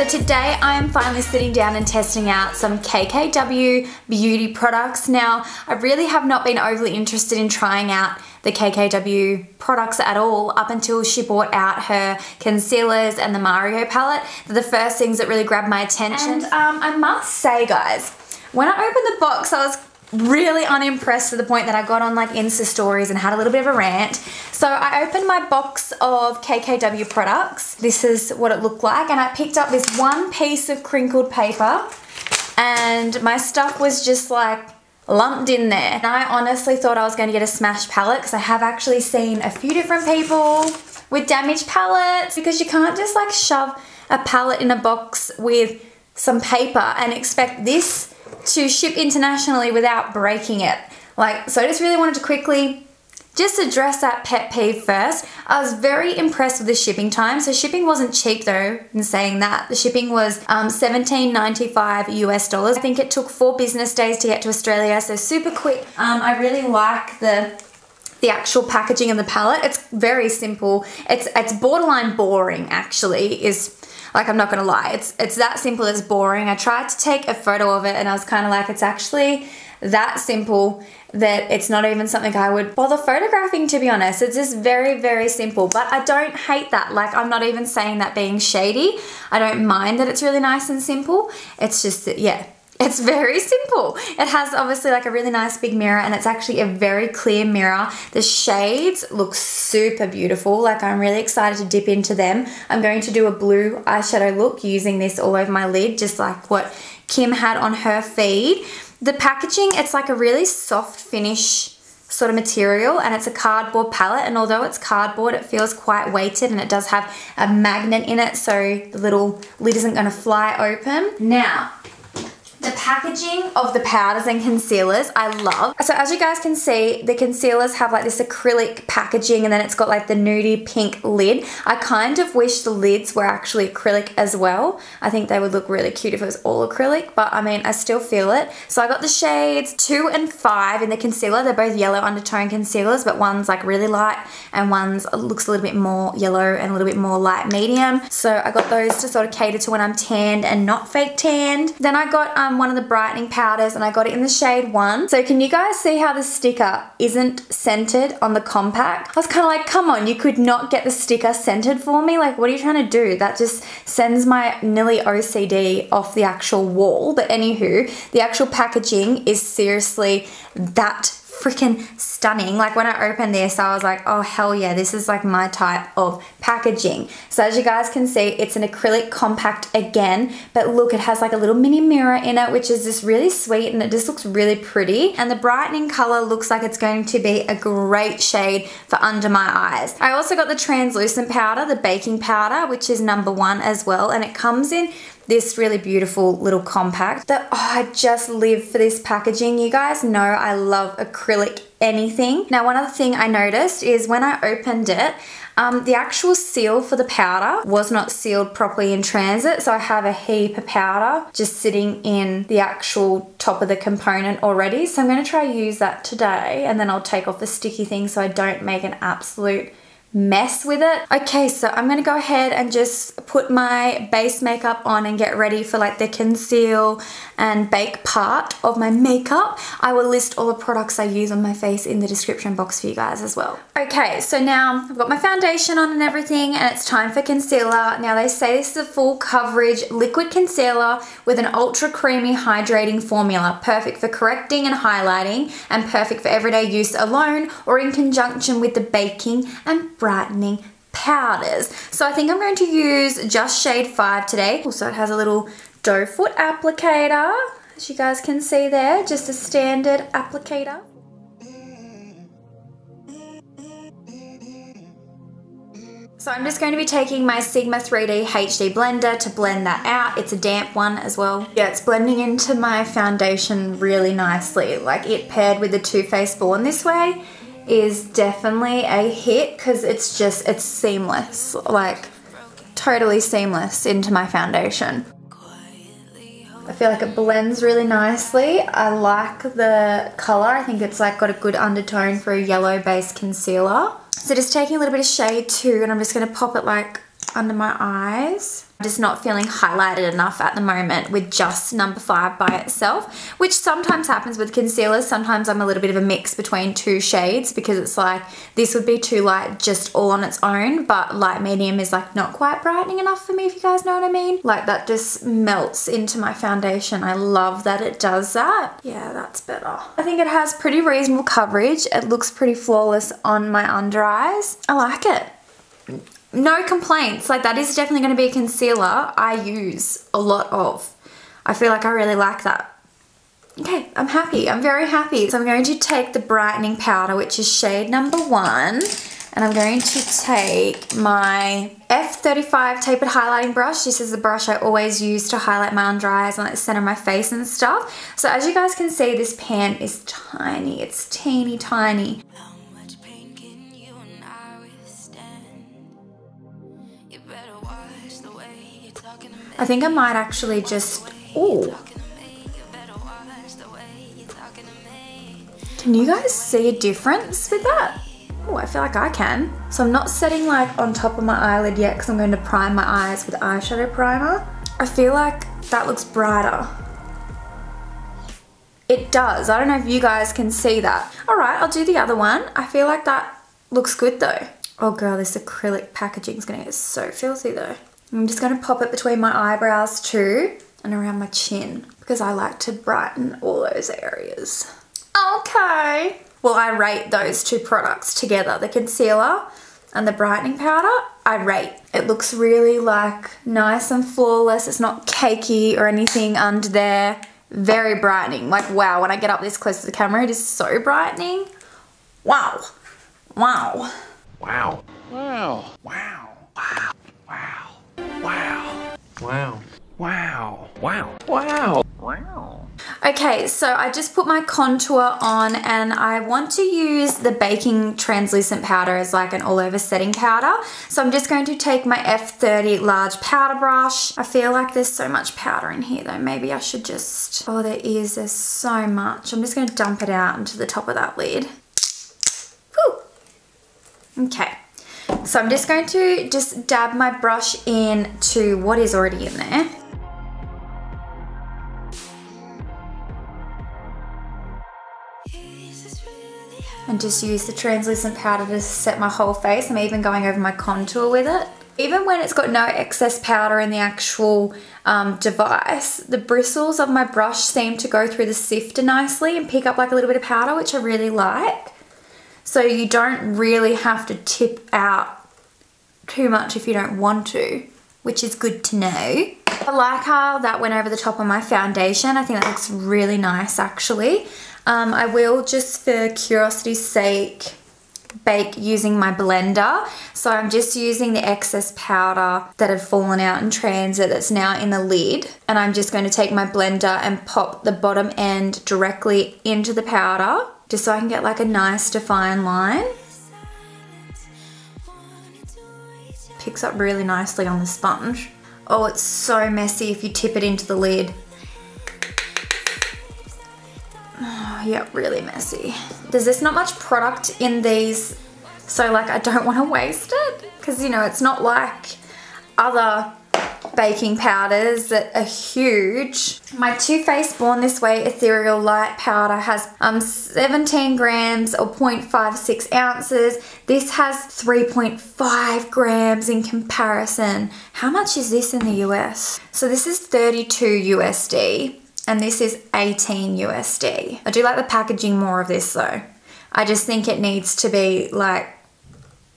today I'm finally sitting down and testing out some KKW Beauty products. Now, I really have not been overly interested in trying out the KKW products at all up until she brought out her concealers and the Mario palette. They're the first things that really grabbed my attention. And I must say, guys, when I opened the box, I was really unimpressed to the point that I got on like Insta stories and had a little bit of a rant. So I opened my box of KKW products. This is what it looked like, and I picked up this one piece of crinkled paper and my stuff was just like lumped in there. And I honestly thought I was going to get a smash palette because I have actually seen a few different people with damaged palettes, because you can't just like shove a palette in a box with some paper and expect this to ship internationally without breaking it. Like, so I just really wanted to quickly just address that pet peeve first. I was very impressed with the shipping time. So shipping wasn't cheap though, in saying that. The shipping was $17.95 US. I think it took 4 business days to get to Australia, so super quick. I really like the actual packaging of the palette. It's very simple. It's borderline boring actually, is like, I'm not gonna lie, it's that simple as boring. I tried to take a photo of it and I was kind of like, it's actually that simple that it's not even something I would bother photographing, to be honest. It's just very, very simple, but I don't hate that. Like, I'm not even saying that being shady. I don't mind that it's really nice and simple. It's just that, yeah, it's very simple. It has obviously like a really nice big mirror, and it's actually a very clear mirror. The shades look super beautiful. Like, I'm really excited to dip into them. I'm going to do a blue eyeshadow look using this all over my lid, just like what Kim had on her feed. The packaging, it's like a really soft finish sort of material, and it's a cardboard palette, and although it's cardboard, it feels quite weighted, and it does have a magnet in it, so the little lid isn't going to fly open. Now, the packaging of the powders and concealers I love. So as you guys can see, the concealers have like this acrylic packaging, and then it's got like the nudie pink lid. I kind of wish the lids were actually acrylic as well. I think they would look really cute if it was all acrylic, but I mean, I still feel it. So I got the shades 2 and 5 in the concealer. They're both yellow undertone concealers, but one's like really light and one's looks a little bit more yellow and a little bit more light medium. So I got those to sort of cater to when I'm tanned and not fake tanned. Then I got one of the brightening powders, and I got it in the shade 1. So can you guys see how the sticker isn't centered on the compact? I was kind of like, come on, you could not get the sticker centered for me? Like, what are you trying to do? That just sends my nearly OCD off the actual wall. But anywho, the actual packaging is seriously that freaking stunning. Like, when I opened this, I was like, oh hell yeah, this is like my type of packaging. So as you guys can see, it's an acrylic compact again, but look, it has like a little mini mirror in it, which is just really sweet, and it just looks really pretty. And the brightening color looks like it's going to be a great shade for under my eyes. I also got the translucent powder, the baking powder, which is number 1 as well, and it comes in this really beautiful little compact that, oh, I just live for this packaging. You guys know I love acrylic anything. Now, one other thing I noticed is when I opened it, the actual seal for the powder was not sealed properly in transit, so I have a heap of powder just sitting in the actual top of the component already. So I'm going to try use that today, and then I'll take off the sticky thing so I don't make an absolute mess with it. Okay, so I'm gonna go ahead and just put my base makeup on and get ready for like the conceal and bake part of my makeup. I will list all the products I use on my face in the description box for you guys as well. Okay, so now I've got my foundation on and everything, and it's time for concealer. Now, they say this is a full coverage liquid concealer with an ultra creamy hydrating formula, perfect for correcting and highlighting, and perfect for everyday use alone or in conjunction with the baking and brightening powders. So I think I'm going to use just shade 5 today. Also, it has a little doe foot applicator, as you guys can see there, just a standard applicator. So I'm just going to be taking my Sigma 3D HD blender to blend that out. It's a damp one as well. Yeah, it's blending into my foundation really nicely. Like, it paired with the Too Faced Born This Way is definitely a hit, because it's seamless, like totally seamless into my foundation. I feel like it blends really nicely. I like the color. I think it's like got a good undertone for a yellow based concealer. So just taking a little bit of shade 2, and I'm just going to pop it like under my eyes. I'm just not feeling highlighted enough at the moment with just number 5 by itself, which sometimes happens with concealers. Sometimes I'm a little bit of a mix between 2 shades because it's like this would be too light just all on its own, but light medium is like not quite brightening enough for me, if you guys know what I mean. Like that just melts into my foundation. I love that it does that. Yeah, that's better. I think it has pretty reasonable coverage. It looks pretty flawless on my under eyes. I like it. No complaints. Like that is definitely going to be a concealer I use a lot of. I feel like I really like that. Okay, I'm happy. I'm very happy. So I'm going to take the brightening powder, which is shade number 1, and I'm going to take my F35 tapered highlighting brush. This is the brush I always use to highlight my under eyes and like the center of my face and stuff. So as you guys can see, this pan is tiny. It's teeny tiny. I think I might actually just, ooh. Can you guys see a difference with that? Oh, I feel like I can. So I'm not setting like on top of my eyelid yet because I'm going to prime my eyes with eyeshadow primer. I feel like that looks brighter. It does. I don't know if you guys can see that. All right, I'll do the other one. I feel like that looks good though. Oh girl, this acrylic packaging is going to get so filthy though. I'm just going to pop it between my eyebrows too and around my chin because I like to brighten all those areas. Okay. Well, I rate those 2 products together, the concealer and the brightening powder. I rate. It looks really like nice and flawless. It's not cakey or anything under there. Very brightening. Like wow, when I get up this close to the camera, it is so brightening. Wow. Wow. Wow. Wow. Wow. Wow. Wow. Wow. Wow. Wow. Wow. Wow. Wow. Okay, so I just put my contour on and I want to use the baking translucent powder as like an all over setting powder. So I'm just going to take my F30 large powder brush. I feel like there's so much powder in here though. Maybe I should just, oh there is, there's so much. I'm just going to dump it out into the top of that lid. Whew. Okay. So I'm just going to just dab my brush into what is already in there. And just use the translucent powder to set my whole face. I'm even going over my contour with it. Even when it's got no excess powder in the actual device, the bristles of my brush seem to go through the sifter nicely and pick up like a little bit of powder, which I really like. So you don't really have to tip out too much if you don't want to, which is good to know. I like how that went over the top of my foundation. I think that looks really nice actually. I will just for curiosity's sake bake using my blender. So I'm just using the excess powder that had fallen out in transit that's now in the lid. And I'm just going to take my blender and pop the bottom end directly into the powder just so I can get like a nice defined line. Picks up really nicely on the sponge. Oh, it's so messy if you tip it into the lid. Oh, yeah, really messy. There's just not much product in these, so like I don't want to waste it because you know it's not like other baking powders that are huge. My Too Faced Born This Way Ethereal Light Powder has 17 grams or 0.56 ounces. This has 3.5 grams in comparison. How much is this in the US? So this is 32 USD. And this is 18 USD. I do like the packaging more of this though. I just think it needs to be like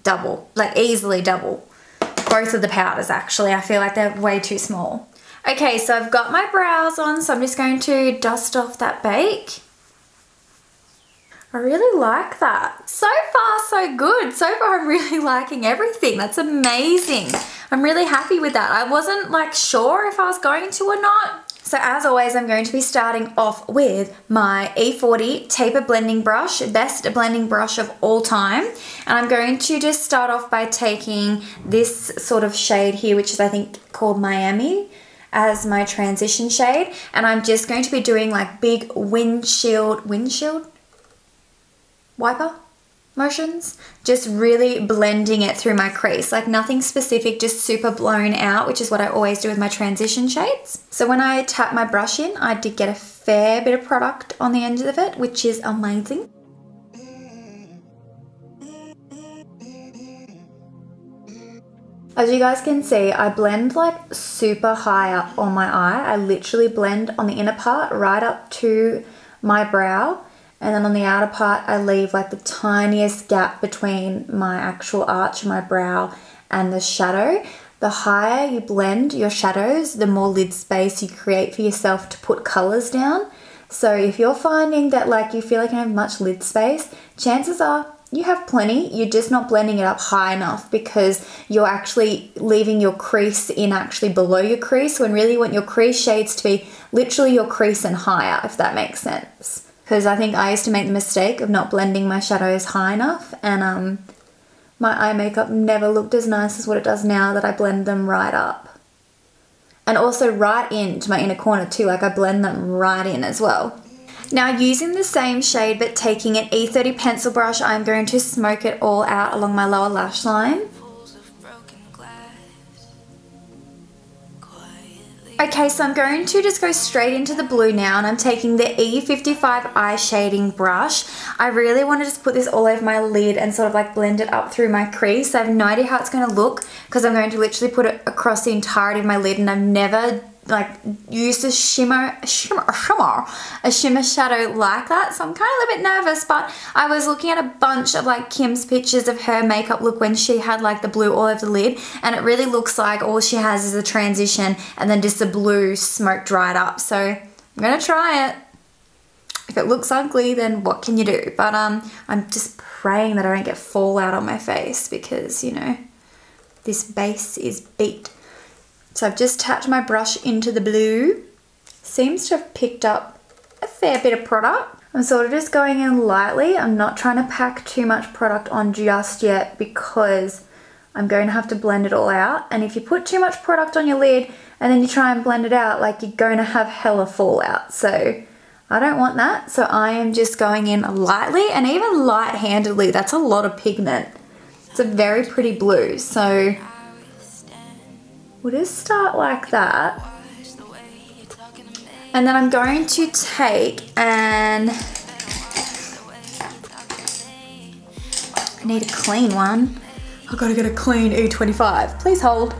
double, like easily double. Both of the powders actually, I feel like they're way too small. Okay, so I've got my brows on, so I'm just going to dust off that bake. I really like that. So far, so good. So far, I'm really liking everything. That's amazing. I'm really happy with that. I wasn't like sure if I was going to or not. So as always, I'm going to be starting off with my E40 Taper Blending Brush, best blending brush of all time. And I'm going to just start off by taking this sort of shade here, which is I think called Miami, as my transition shade. And I'm just going to be doing like big windshield wiper? motions, just really blending it through my crease, like nothing specific, just super blown out, which is what I always do with my transition shades. So when I tap my brush in, I did get a fair bit of product on the end of it, which is amazing. As you guys can see, I blend like super high up on my eye. I literally blend on the inner part right up to my brow, and then on the outer part I leave like the tiniest gap between my actual arch of my brow and the shadow. The higher you blend your shadows, the more lid space you create for yourself to put colours down. So if you're finding that like you feel like you don't have much lid space, chances are you have plenty, you're just not blending it up high enough because you're actually leaving your crease in actually below your crease, when really you want your crease shades to be literally your crease and higher, if that makes sense. Because I think I used to make the mistake of not blending my shadows high enough, and my eye makeup never looked as nice as what it does now that I blend them right up. And also right into my inner corner too, like I blend them right in as well. Now using the same shade but taking an E30 pencil brush, I'm going to smoke it all out along my lower lash line. Okay, so I'm going to just go straight into the blue now, and I'm taking the E55 eye shading brush. I really want to just put this all over my lid and sort of like blend it up through my crease. I have no idea how it's going to look because I'm going to literally put it across the entirety of my lid, and I've never like used a shimmer shadow like that, so I'm kind of a little bit nervous. But I was looking at a bunch of like Kim's pictures of her makeup look when she had like the blue all over the lid, and it really looks like all she has is a transition and then just the blue smoke dried up. So I'm gonna try it. If it looks ugly, then what can you do? But I'm just praying that I don't get fallout on my face because, you know, this base is beat. So I've just tapped my brush into the blue. Seems to have picked up a fair bit of product. I'm sort of just going in lightly. I'm not trying to pack too much product on just yet because I'm going to have to blend it all out. And if you put too much product on your lid and then you try and blend it out, like you're going to have hella fallout. So I don't want that. So I am just going in lightly and even light-handedly. That's a lot of pigment. It's a very pretty blue. So we'll just start like that. And then I'm going to take and I need a clean one. I've got to get a clean E25. Please hold.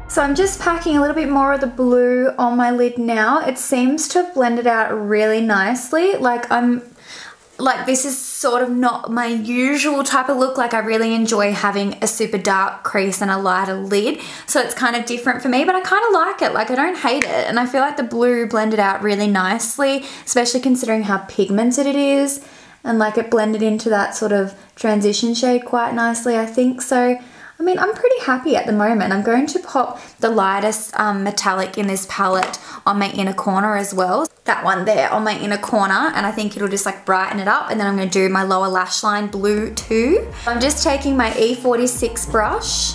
So I'm just packing a little bit more of the blue on my lid now. It seems to have blended out really nicely. Like this is sort of not my usual type of look. Like I really enjoy having a super dark crease and a lighter lid. So it's kind of different for me, but I kind of like it. Like I don't hate it. And I feel like the blue blended out really nicely, especially considering how pigmented it is. And like it blended into that sort of transition shade quite nicely, I think. So I mean, I'm pretty happy at the moment. I'm going to pop the lightest metallic in this palette on my inner corner as well. That one there on my inner corner, and I think it'll just like brighten it up. And then I'm going to do my lower lash line blue too. I'm just taking my E46 brush.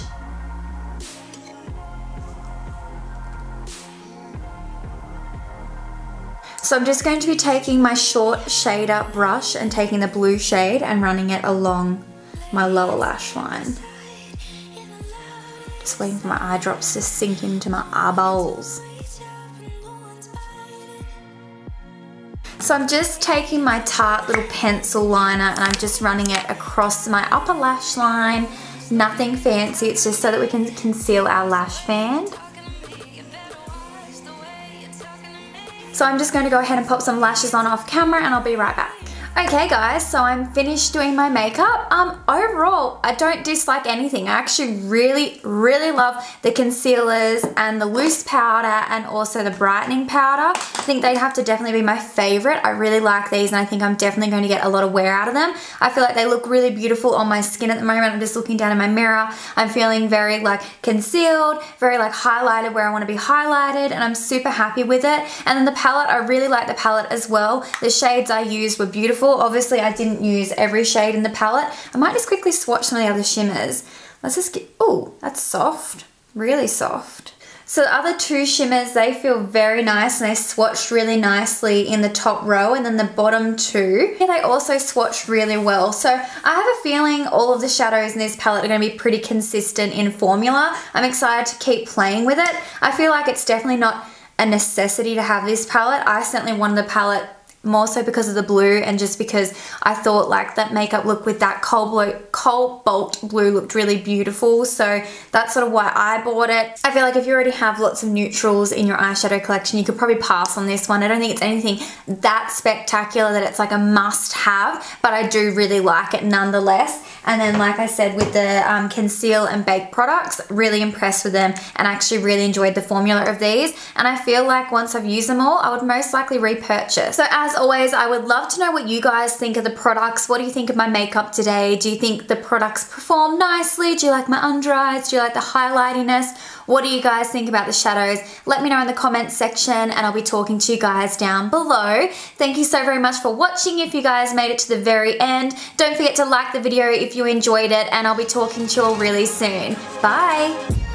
So I'm just going to be taking my short shader brush and taking the blue shade and running it along my lower lash line. Just waiting for my eye drops to sink into my eyeballs. So I'm just taking my Tarte little pencil liner and I'm just running it across my upper lash line. Nothing fancy, it's just so that we can conceal our lash band. So I'm just going to go ahead and pop some lashes on off camera and I'll be right back. Okay guys, so I'm finished doing my makeup. Overall, I don't dislike anything. I actually really love the concealers and the loose powder and also the brightening powder. I think they'd have to definitely be my favorite. I really like these and I think I'm definitely going to get a lot of wear out of them. I feel like they look really beautiful on my skin at the moment. I'm just looking down in my mirror. I'm feeling very like concealed, very like highlighted where I want to be highlighted, and I'm super happy with it. And then the palette, I really like the palette as well. The shades I used were beautiful. Obviously, I didn't use every shade in the palette. I might just quickly swatch some of the other shimmers. Let's just get, oh, that's soft, really soft. So the other two shimmers, they feel very nice and they swatched really nicely in the top row, and then the bottom two, they also swatched really well. So I have a feeling all of the shadows in this palette are going to be pretty consistent in formula. I'm excited to keep playing with it. I feel like it's definitely not a necessity to have this palette. I certainly wanted the palette more so because of the blue, and just because I thought like that makeup look with that cobalt blue looked really beautiful. So that's sort of why I bought it. I feel like if you already have lots of neutrals in your eyeshadow collection, you could probably pass on this one. I don't think it's anything that spectacular that it's like a must have, but I do really like it nonetheless. And then like I said, with the Conceal and Bake products, really impressed with them and actually really enjoyed the formula of these. And I feel like once I've used them all, I would most likely repurchase. So as always, I would love to know what you guys think of the products. What do you think of my makeup today? Do you think the products perform nicely? Do you like my under eyes? Do you like the highlightiness? What do you guys think about the shadows? Let me know in the comments section, and I'll be talking to you guys down below. Thank you so very much for watching. If you guys made it to the very end, don't forget to like the video if you enjoyed it, and I'll be talking to you all really soon. Bye!